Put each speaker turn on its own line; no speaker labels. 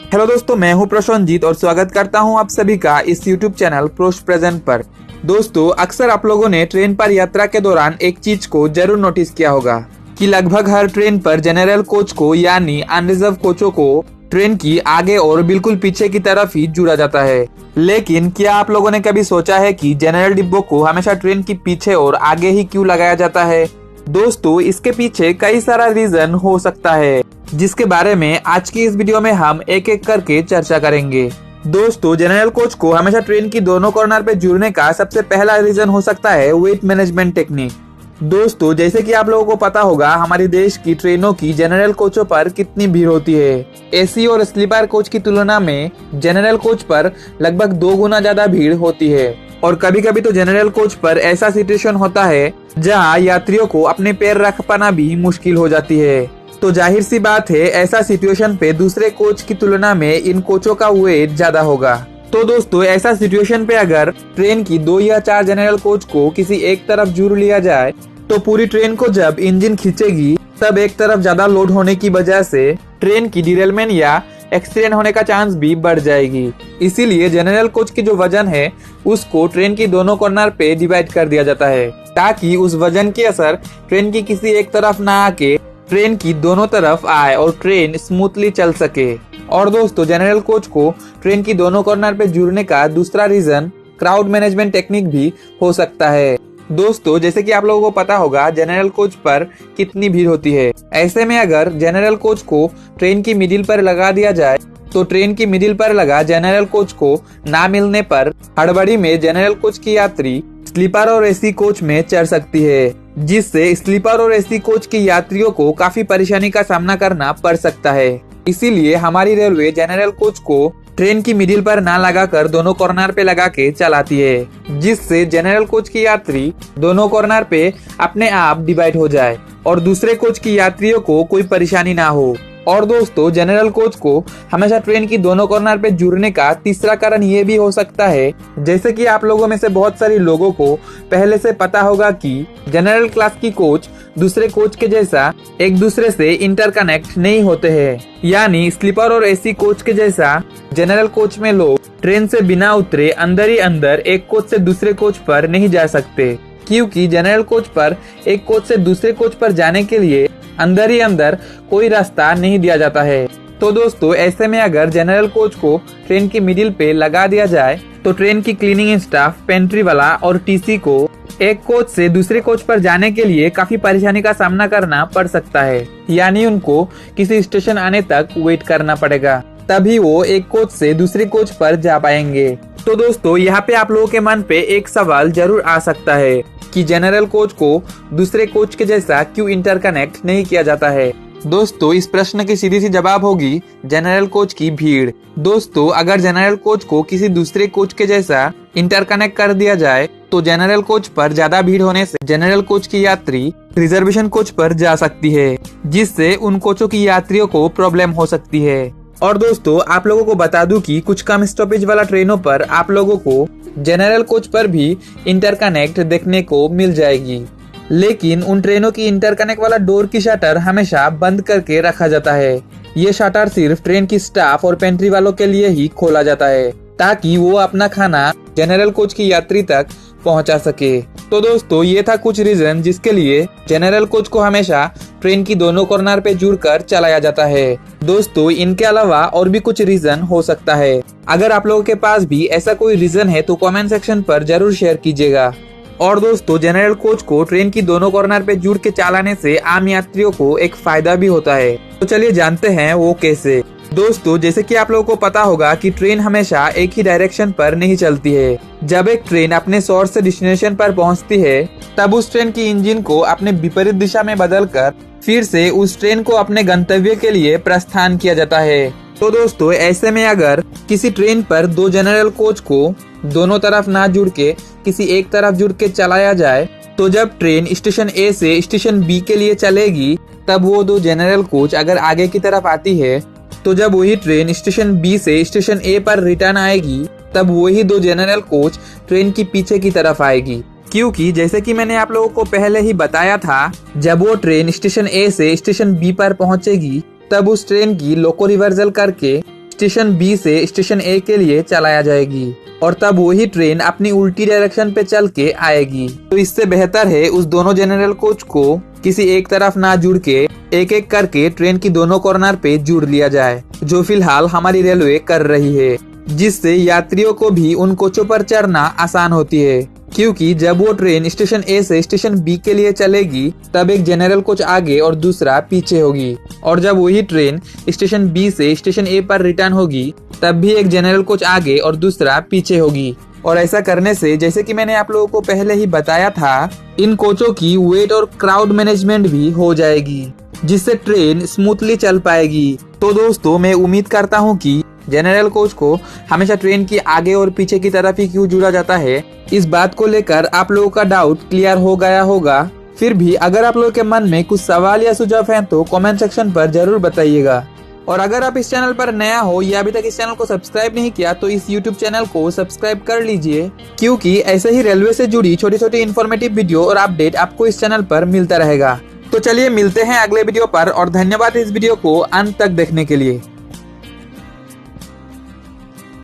Hello दोस्तों, मैं हूं प्रशांत और स्वागत करता हूं आप सभी का इस यूट्यूब चैनल प्रोस्ट प्रेजेंट पर। दोस्तों, अक्सर आप लोगों ने ट्रेन पर यात्रा के दौरान एक चीज को जरूर नोटिस किया होगा कि लगभग हर ट्रेन पर जनरल कोच को यानी अनरिजर्व कोचों को ट्रेन की आगे और बिल्कुल पीछे की तरफ ही जुड़ा जाता है। लेकिन क्या आप लोगों ने कभी सोचा है कि जनरल डिब्बों को हमेशा ट्रेन की पीछे और आगे ही क्यों लगाया जाता है? दोस्तों, इसके पीछे कई सारा रीजन हो सकता है, जिसके बारे में आज की इस वीडियो में हम एक एक करके चर्चा करेंगे। दोस्तों, जनरल कोच को हमेशा ट्रेन की दोनों कॉर्नर पे जुड़ने का सबसे पहला रीजन हो सकता है वेट मैनेजमेंट टेक्निक। दोस्तों, जैसे कि आप लोगों को पता होगा, हमारे देश की ट्रेनों की जनरल कोचों पर कितनी भीड़ होती है। एसी और स्लीपर कोच की तुलना में जनरल कोच पर लगभग 2 गुना ज्यादा भीड़ होती है। और कभी कभी तो जनरल कोच पर ऐसा सिचुएशन होता है जहां यात्रियों को अपने पैर रख पाना भी मुश्किल हो जाती है। तो जाहिर सी बात है, ऐसा सिचुएशन पे दूसरे कोच की तुलना में इन कोचों का वेट ज्यादा होगा। तो दोस्तों, ऐसा सिचुएशन पे अगर ट्रेन की 2 या 4 जनरल कोच को किसी एक तरफ जुड़ लिया जाए तो पूरी ट्रेन को जब इंजन खींचेगी तब एक तरफ ज्यादा लोड होने की वजह से ट्रेन की डिरेलमेंट या एक्सीडेंट होने का चांस भी बढ़ जाएगी। इसीलिए जनरल कोच की जो वजन है उसको ट्रेन की दोनों कॉर्नर पे डिवाइड कर दिया जाता है, ताकि उस वजन की असर ट्रेन की किसी एक तरफ ना आके ट्रेन की दोनों तरफ आए और ट्रेन स्मूथली चल सके। और दोस्तों, जनरल कोच को ट्रेन की दोनों कॉर्नर पे जुड़ने का दूसरा रीजन क्राउड मैनेजमेंट टेक्निक भी हो सकता है। दोस्तों, जैसे कि आप लोगों को पता होगा जनरल कोच पर कितनी भीड़ होती है। ऐसे में अगर जनरल कोच को ट्रेन की मिडिल पर लगा दिया जाए तो ट्रेन की मिडिल पर लगा जनरल कोच को ना मिलने पर हड़बड़ी में जनरल कोच की यात्री स्लीपर और एसी कोच में चढ़ सकती है, जिससे स्लीपर और एसी कोच के यात्रियों को काफी परेशानी का सामना करना पड़ सकता है। इसीलिए हमारी रेलवे जनरल कोच को ट्रेन की मिडिल पर ना लगाकर दोनों कॉर्नर पे लगा के चलाती है, जिससे जनरल कोच की यात्री दोनों कॉर्नर पे अपने आप डिवाइड हो जाए और दूसरे कोच की यात्रियों को कोई परेशानी ना हो। और दोस्तों, जनरल कोच को हमेशा ट्रेन की दोनों कॉर्नर पे जुड़ने का तीसरा कारण ये भी हो सकता है, जैसे कि आप लोगों में से बहुत सारे लोगों को पहले से पता होगा कि जनरल क्लास की कोच दूसरे कोच के जैसा एक दूसरे से इंटरकनेक्ट नहीं होते हैं। यानी स्लीपर और एसी कोच के जैसा जनरल कोच में लोग ट्रेन से बिना उतरे अंदर ही अंदर एक कोच से दूसरे कोच पर नहीं जा सकते, क्योंकि जनरल कोच पर एक कोच से दूसरे कोच पर जाने के लिए अंदर ही अंदर कोई रास्ता नहीं दिया जाता है। तो दोस्तों, ऐसे में अगर जनरल कोच को ट्रेन की मिडिल पे लगा दिया जाए तो ट्रेन की क्लीनिंग स्टाफ, पेंट्री वाला और टीसी को एक कोच से दूसरे कोच पर जाने के लिए काफी परेशानी का सामना करना पड़ सकता है। यानी उनको किसी स्टेशन आने तक वेट करना पड़ेगा, तभी वो एक कोच से दूसरे कोच पर जा पाएंगे। तो दोस्तों, यहाँ पे आप लोगों के मन पे एक सवाल जरूर आ सकता है कि जनरल कोच को दूसरे कोच के जैसा क्यों इंटरकनेक्ट नहीं किया जाता है। दोस्तों, इस प्रश्न की सीधी सी जवाब होगी जनरल कोच की भीड़। दोस्तों, अगर जनरल कोच को किसी दूसरे कोच के जैसा इंटरकनेक्ट कर दिया जाए तो जनरल कोच पर ज्यादा भीड़ होने से जनरल कोच की यात्री रिजर्वेशन कोच पर जा सकती है, जिससे उन कोचों की यात्रियों को प्रॉब्लम हो सकती है। और दोस्तों, आप लोगों को बता दूं कि कुछ कम स्टॉपेज वाला ट्रेनों पर आप लोगों को जनरल कोच पर भी इंटरकनेक्ट देखने को मिल जाएगी, लेकिन उन ट्रेनों की इंटरकनेक्ट वाला डोर की शटर हमेशा बंद करके रखा जाता है। ये शटर सिर्फ ट्रेन की स्टाफ और पेंट्री वालों के लिए ही खोला जाता है, ताकि वो अपना खाना जनरल कोच की यात्री तक पहुंचा सके। तो दोस्तों, ये था कुछ रीजन जिसके लिए जनरल कोच को हमेशा ट्रेन की दोनों कॉर्नर पे जुड़कर चलाया जाता है। दोस्तों, इनके अलावा और भी कुछ रीजन हो सकता है। अगर आप लोगों के पास भी ऐसा कोई रीजन है तो कमेंट सेक्शन पर जरूर शेयर कीजिएगा। और दोस्तों, जनरल कोच को ट्रेन की दोनों कॉर्नर पे जुड़ के चलाने से आम यात्रियों को एक फायदा भी होता है। तो चलिए जानते हैं वो कैसे। दोस्तों, जैसे कि आप लोगों को पता होगा कि ट्रेन हमेशा एक ही डायरेक्शन पर नहीं चलती है। जब एक ट्रेन अपने सोर्स से डेस्टिनेशन पर पहुंचती है तब उस ट्रेन की इंजन को अपने विपरीत दिशा में बदलकर फिर से उस ट्रेन को अपने गंतव्य के लिए प्रस्थान किया जाता है। तो दोस्तों, ऐसे में अगर किसी ट्रेन पर 2 जनरल कोच को दोनों तरफ ना जुड़ के किसी एक तरफ जुड़ के चलाया जाए तो जब ट्रेन स्टेशन ए से स्टेशन बी के लिए चलेगी तब वो 2 जनरल कोच अगर आगे की तरफ आती है तो जब वही ट्रेन स्टेशन बी से स्टेशन ए पर रिटर्न आएगी तब वही 2 जनरल कोच ट्रेन की पीछे की तरफ आएगी, क्योंकि जैसे कि मैंने आप लोगों को पहले ही बताया था, जब वो ट्रेन स्टेशन ए से स्टेशन बी पर पहुंचेगी तब उस ट्रेन की लोको रिवर्सल करके स्टेशन बी से स्टेशन ए के लिए चलाया जाएगी और तब वही ट्रेन अपनी उल्टी डायरेक्शन पे चल के आएगी। तो इससे बेहतर है उस दोनों जनरल कोच को किसी एक तरफ ना जुड़ के एक एक करके ट्रेन की दोनों कॉर्नर पे जुड़ लिया जाए, जो फिलहाल हमारी रेलवे कर रही है, जिससे यात्रियों को भी उन कोचों पर चढ़ना आसान होती है। क्योंकि जब वो ट्रेन स्टेशन ए से स्टेशन बी के लिए चलेगी तब एक जनरल कोच आगे और दूसरा पीछे होगी, और जब वही ट्रेन स्टेशन बी से स्टेशन ए पर रिटर्न होगी तब भी एक जनरल कोच आगे और दूसरा पीछे होगी। और ऐसा करने से, जैसे कि मैंने आप लोगों को पहले ही बताया था, इन कोचों की वेट और क्राउड मैनेजमेंट भी हो जाएगी, जिससे ट्रेन स्मूथली चल पाएगी। तो दोस्तों, मैं उम्मीद करता हूँ कि जनरल कोच को हमेशा ट्रेन की आगे और पीछे की तरफ ही क्यों जुड़ा जाता है, इस बात को लेकर आप लोगों का डाउट क्लियर हो गया होगा। फिर भी अगर आप लोगों के मन में कुछ सवाल या सुझाव हैं तो कमेंट सेक्शन पर जरूर बताइएगा। और अगर आप इस चैनल पर नया हो या अभी तक इस चैनल को सब्सक्राइब नहीं किया तो इस यूट्यूब चैनल को सब्सक्राइब कर लीजिए, क्योंकि ऐसे ही रेलवे से जुड़ी छोटी छोटी इन्फॉर्मेटिव वीडियो और अपडेट आपको इस चैनल पर मिलता रहेगा। तो चलिए मिलते हैं अगले वीडियो पर, और धन्यवाद इस वीडियो को अंत तक देखने के लिए।